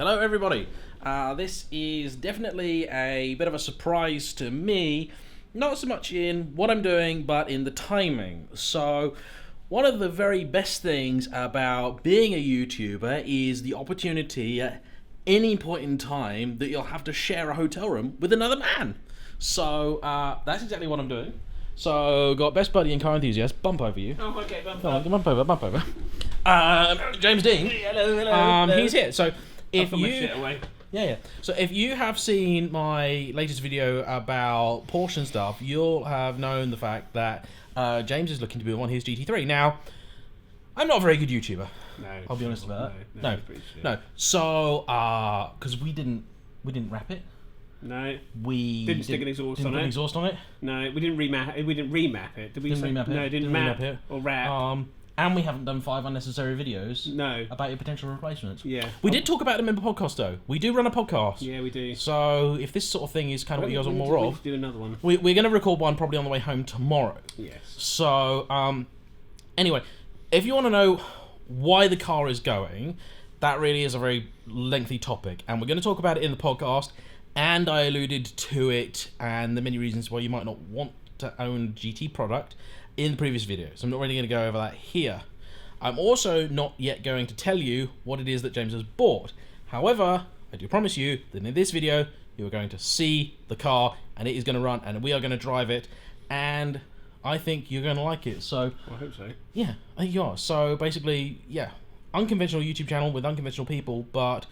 Hello everybody. This is definitely a bit of a surprise to me, not so much in what I'm doing, but in the timing. So, one of the very best things about being a YouTuber is the opportunity at any point in time that you'll have to share a hotel room with another man. So, that's exactly what I'm doing. So, got best buddy and car enthusiast, bump over you. Oh, okay, bump over. Bump over. James Dean. Hello. He's here. So, if my you shit away. Yeah. So if you have seen my latest video about Porsche and stuff, you'll have known the fact that James is looking to build on his GT3. Now, I'm not a very good YouTuber. No. I'll be honest about No. that. No. So, because we didn't wrap it. No. We didn't stick an exhaust on it. Exhaust on it. No, we didn't remap it. Did we? Didn't remap it. No, didn't map it or wrap. And we haven't done 5 unnecessary videos. No. About your potential replacements. Yeah. We did talk about them in the podcast though. We do run a podcast. Yeah, we do. So if this sort of thing is kind of what you guys want more of, we need to do another one. We're going to record one probably on the way home tomorrow. Yes. So anyway, if you want to know why the car is going, that really is a very lengthy topic, and we're going to talk about it in the podcast. And I alluded to it and the many reasons why you might not want to own a GT product in the previous video, so I'm not really going to go over that here. I'm also not yet going to tell you what it is that James has bought. However, I do promise you that in this video you are going to see the car and it is going to run and we are going to drive it, and I think you're going to like it. So I hope so. Yeah, I think you are. So basically, yeah, unconventional YouTube channel with unconventional people, but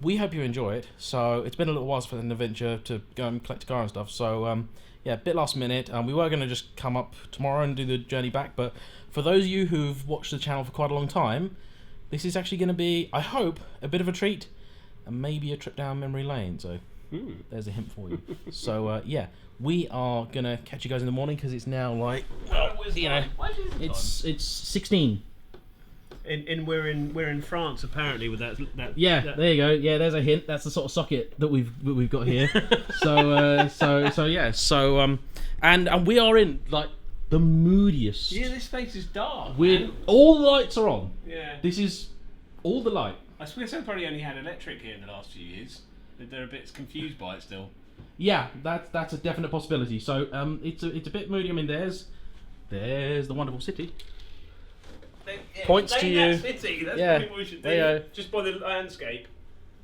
we hope you enjoy it. So it's been a little while for an adventure to go and collect a car and stuff. So yeah, a bit last minute. We were going to just come up tomorrow and do the journey back, but for those of you who've watched the channel for quite a long time, this is actually going to be, I hope, a bit of a treat and maybe a trip down memory lane. So there's a hint for you. So yeah, we are going to catch you guys in the morning because it's now like, you know, it's 16. And we're in France apparently with that. Yeah, there you go. Yeah, there's a hint. That's the sort of socket that we've got here. so yeah. So and we are in like the moodiest. Yeah, this place is dark. All the lights are on. Yeah. This is all the light. I suppose they probably only had electric here in the last few years. They're a bit confused by it still. Yeah, that's a definite possibility. So it's a bit moody. I mean, there's the wonderful city. Points to you. City. That's Yeah, what we should there you do. go. Just by the landscape.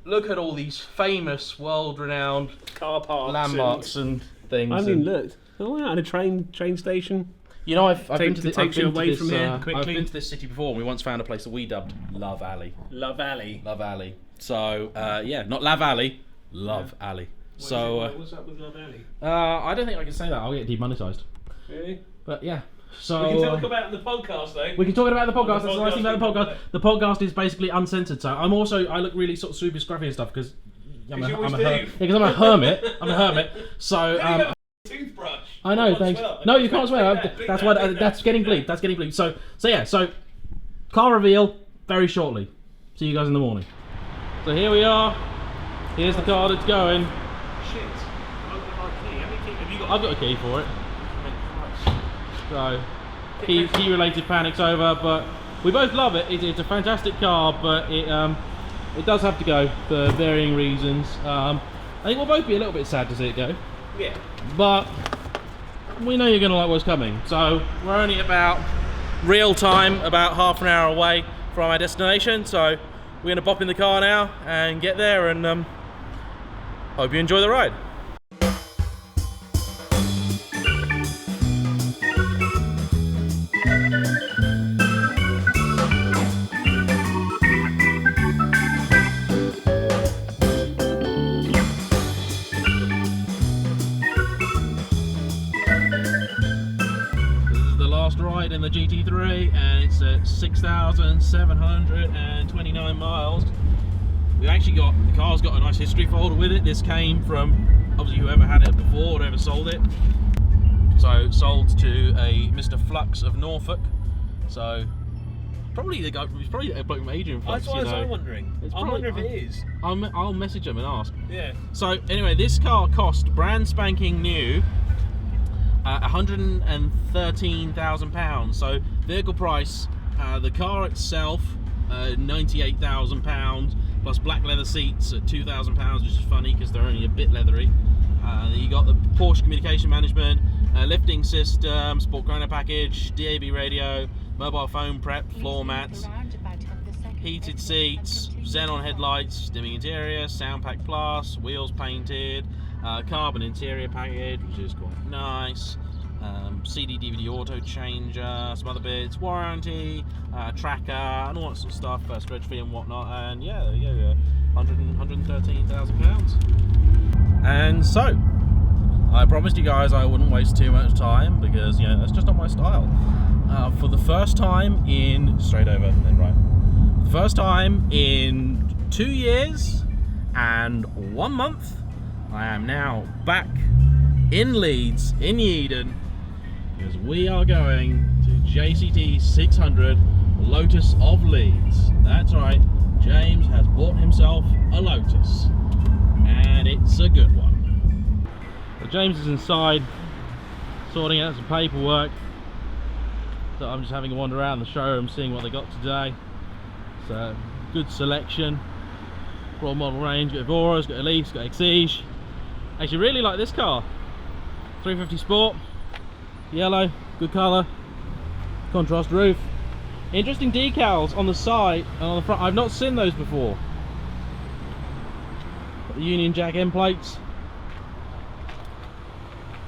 Look at all these famous, world-renowned Car parks. landmarks and things. I haven't looked. Oh, yeah, at a train station. You know, I've been to this. Takes you away from here quickly. I've been to this city before. And we once found a place that we dubbed Love Alley. Love Alley. Love Alley. So yeah, not Love Alley, Love Alley. So what's up with Love Alley? I don't think I can say that. I'll get demonetised. Really? But yeah. So We can talk about it in the podcast though. We can talk about the podcast. That's the nice thing about the podcast. podcast. The podcast is basically uncensored. So I look really sort of super scruffy and stuff because I'm a hermit. I'm a hermit. So toothbrush. I know. Thanks. No, you can't swear. That's why. That's getting bleeped. That's getting bleeped. So yeah. So car reveal very shortly. See you guys in the morning. So here we are. Here's the car that's going. Shit. I've got my key. How many keys have you got? I've got a key for it. So key related panic's over, but we both love it. It's a fantastic car, but it does have to go for varying reasons. I think we'll both be a little bit sad to see it go. Yeah. But we know you're going to like what's coming. So we're only about real time, about half an hour away from our destination. So we're going to pop in the car now and get there, and hope you enjoy the ride. Ride in the GT3, and it's at 6,729 miles. We actually the car's got a nice history folder with it. This came from obviously whoever had it before, or whoever sold it. So sold to a Mr. Flux of Norfolk. So probably the guy, he's probably a bloke from ADRIAN FLUX. That's what I was wondering. I wonder if it is. I'll message him and ask. Yeah. So anyway, this car cost brand spanking new £113,000. So vehicle price, the car itself £98,000 plus black leather seats at £2,000, which is funny because they're only a bit leathery. You got the Porsche communication management, lifting system, sport chrono package, DAB radio, mobile phone prep, floor mats, heated seats, xenon headlights, dimming interior, sound pack plus, wheels painted, carbon interior package, which is quite nice, CD DVD auto changer, some other bits, warranty, tracker, and all that sort of stuff, first reg fee and whatnot. And yeah, there you go, £113,000. And so I promised you guys I wouldn't waste too much time, because you know that's just not my style. For the first time in straight over and then right, first time in 2 years and 1 month, I am now back in Leeds, in Eden, because we are going to JCT 600 Lotus of Leeds. That's right, James has bought himself a Lotus, and it's a good one. So James is inside sorting out some paperwork, so I'm just having a wander around the showroom seeing what they got today. So good selection, broad model range, got Evoras, got Elise, got Exige. Actually really like this car, 350 Sport, yellow, good colour, contrast roof, interesting decals on the side and on the front. I've not seen those before. Got the Union Jack end plates,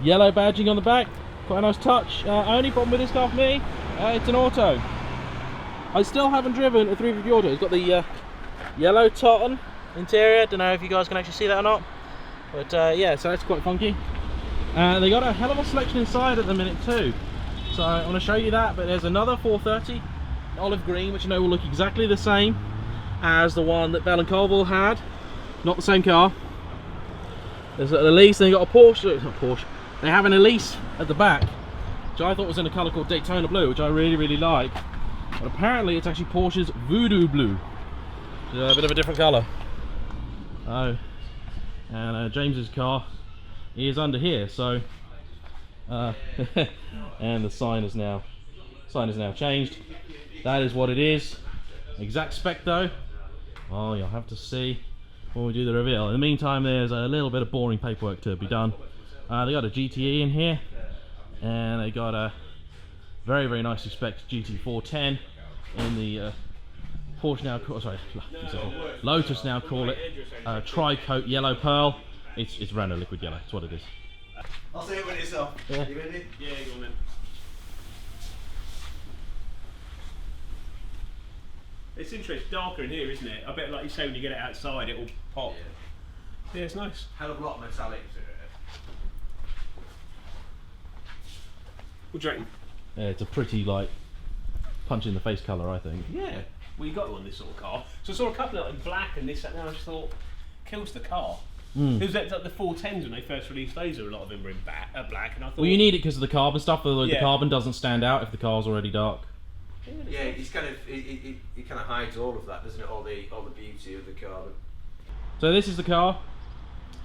yellow badging on the back, quite a nice touch. Only problem with this car for me, it's an auto. I still haven't driven a 350 auto. It's got the yellow tartan interior. Don't know if you guys can actually see that or not, but yeah, so that's quite funky. They got a hell of a selection inside at the minute too, so I want to show you that. But there's another 430 olive green, which I know will look exactly the same as the one that Bell and Colville had. Not the same car. There's an Elise, and they got a Porsche. Not Porsche. They have an Elise at the back, which I thought was in a colour called Daytona Blue, which I really like. But apparently it's actually Porsche's Voodoo Blue. So a bit of a different colour. Oh, and James's car is under here. So, and the sign is now changed. That is what it is. Exact spec though, well, you'll have to see when we do the reveal. In the meantime, there's a little bit of boring paperwork to be done. They got a GTE in here, and they got a very nicely spec GT410 in the Porsche now, Lotus now call it tri-coat yellow pearl. It's Renault liquid yellow. That's what it is. I'll say it when it's off. Yeah. You ready? Yeah, go on then. It's interesting, darker in here, isn't it? I bet, like you say, when you get it outside, it'll pop. Yeah, it's nice. Hell of a lot of metallic to it. What do you reckon? Yeah, it's a pretty like punch in the face colour, I think. Yeah, well, you got to on this sort of car. So I saw a couple of like black and this, and I just thought, kills the car. It was like the 410s when they first released those. A lot of them were in black, and I thought. Well, you need it because of the carbon stuff. The Yeah. carbon doesn't stand out if the car's already dark. Yeah, it's kind of it kind of hides all of that, doesn't it? All the beauty of the carbon. So this is the car.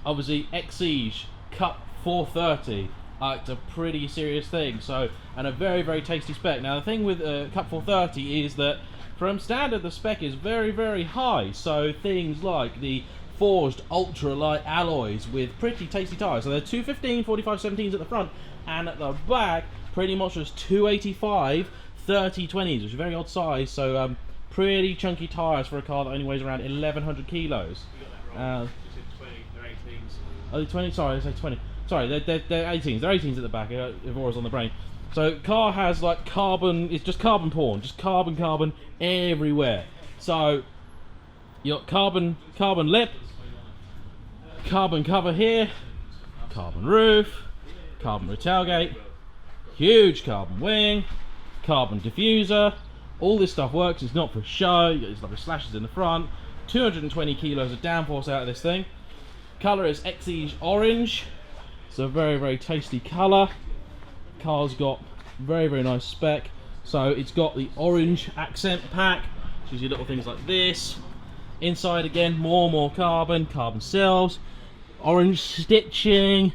Obviously, Exige Cup 430. It's a pretty serious thing. So, and a very tasty spec. Now the thing with Cup 430 is that from standard the spec is very high. So things like the forged ultra-light alloys with pretty tasty tyres. So they're 215 45 17s at the front, and at the back pretty much just 285 30 20s, which is a very odd size. So pretty chunky tyres for a car that only weighs around 1100 kilos. They're 18s. Oh, they're 20, sorry, I say 20. Sorry, they're 18s. They're 18s at the back, Evora's on the brain. So car has like carbon, it's just carbon porn, just carbon everywhere. So you got carbon lip, carbon cover here, carbon roof, carbon rear tailgate, huge carbon wing, carbon diffuser. All this stuff works, it's not for show. You got these lovely slashes in the front, 220 kilos of downforce out of this thing. Colour is Exige orange. It's a very tasty colour. Car's got very nice spec. So it's got the orange accent pack, which gives you little things like this. Inside again, more carbon sills, orange stitching,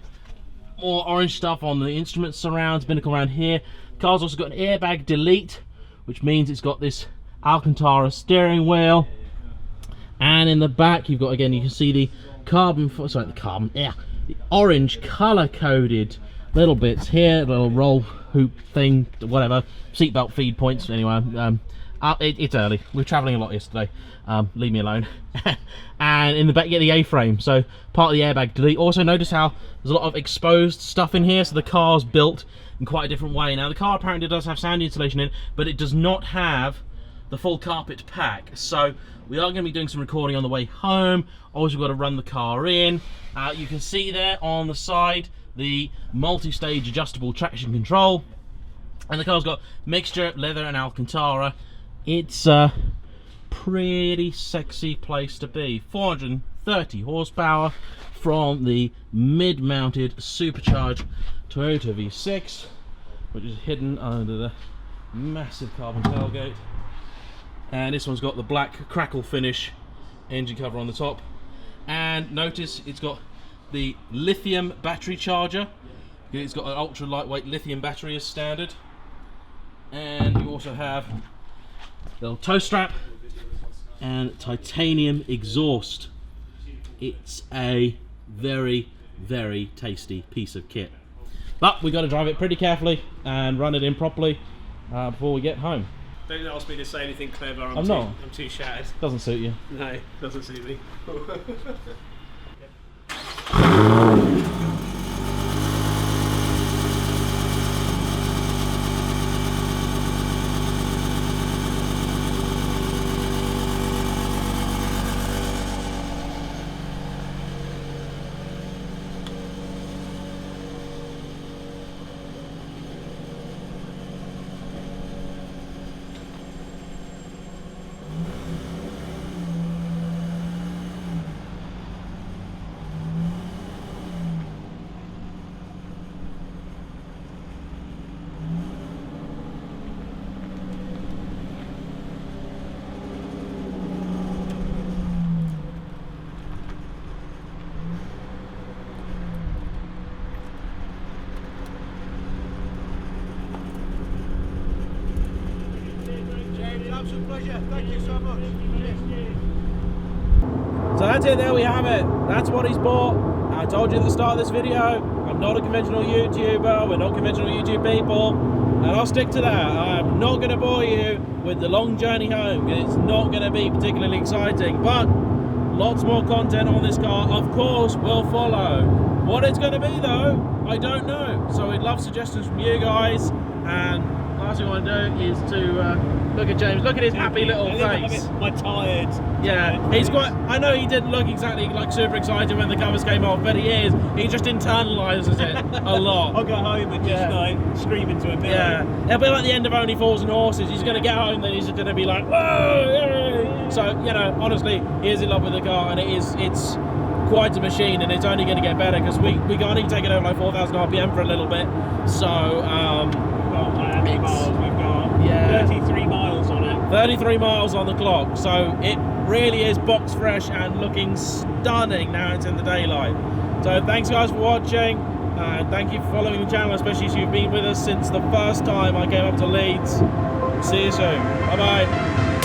more orange stuff on the instrument surrounds, binnacle around here. Car's also got an airbag delete, which means it's got this Alcantara steering wheel, And in the back, you've got, again, you can see the the orange color coded little bits here, little roll hoop thing, whatever, seatbelt feed points. Anyway, it's early. We're traveling a lot yesterday. Leave me alone. And in the back, you get the A-frame, so part of the airbag delete. Also, notice how there's a lot of exposed stuff in here, so the car's built in quite a different way. Now, the car apparently does have sound insulation in, but it does not have the full carpet pack. So we are going to be doing some recording on the way home. Always, we've got to run the car in. You can see there on the side the multi-stage adjustable traction control, and the car's got mixture leather and Alcantara. It's a pretty sexy place to be. 430 horsepower from the mid-mounted supercharged Toyota V6, which is hidden under the massive carbon tailgate. And this one's got the black crackle finish engine cover on the top. And notice it's got the lithium battery charger. It's got an ultra lightweight lithium battery as standard. And you also have a little tow strap and titanium exhaust. It's a very, very tasty piece of kit. But we've got to drive it pretty carefully and run it in properly before we get home. Don't ask me to say anything clever. I'm too shattered. Doesn't suit you. No, doesn't suit me. Absolute pleasure. Thank you so much. So that's it, there we have it. That's what he's bought. I told you at the start of this video, I'm not a conventional YouTuber, we're not conventional YouTube people, and I'll stick to that. I'm not going to bore you with the long journey home, because it's not going to be particularly exciting, but lots more content on this car, of course, will follow. What it's going to be though, I don't know. So we'd love suggestions from you guys, and last thing I want to do is to look at James. Look at his happy little face. My tired. Yeah, he's quite. I know he didn't look exactly like super excited when the covers came off, but he is. He just internalises it a lot. I'll go home and just like scream into a pillow. Yeah, it'll be like the end of Only Fools and Horses. He's going to get home, then he's going to be like, whoa! Yay! So you know, honestly, he is in love with the car, and it's quite a machine, and it's only going to get better because we can't even take it over like 4,000 RPM for a little bit. So how many miles we've got? Yeah, 33 miles on it. 33 miles on the clock. So it really is box fresh and looking stunning now it's in the daylight. So thanks guys for watching, and thank you for following the channel, especially if you've been with us since the first time I came up to Leeds. See you soon. Bye bye.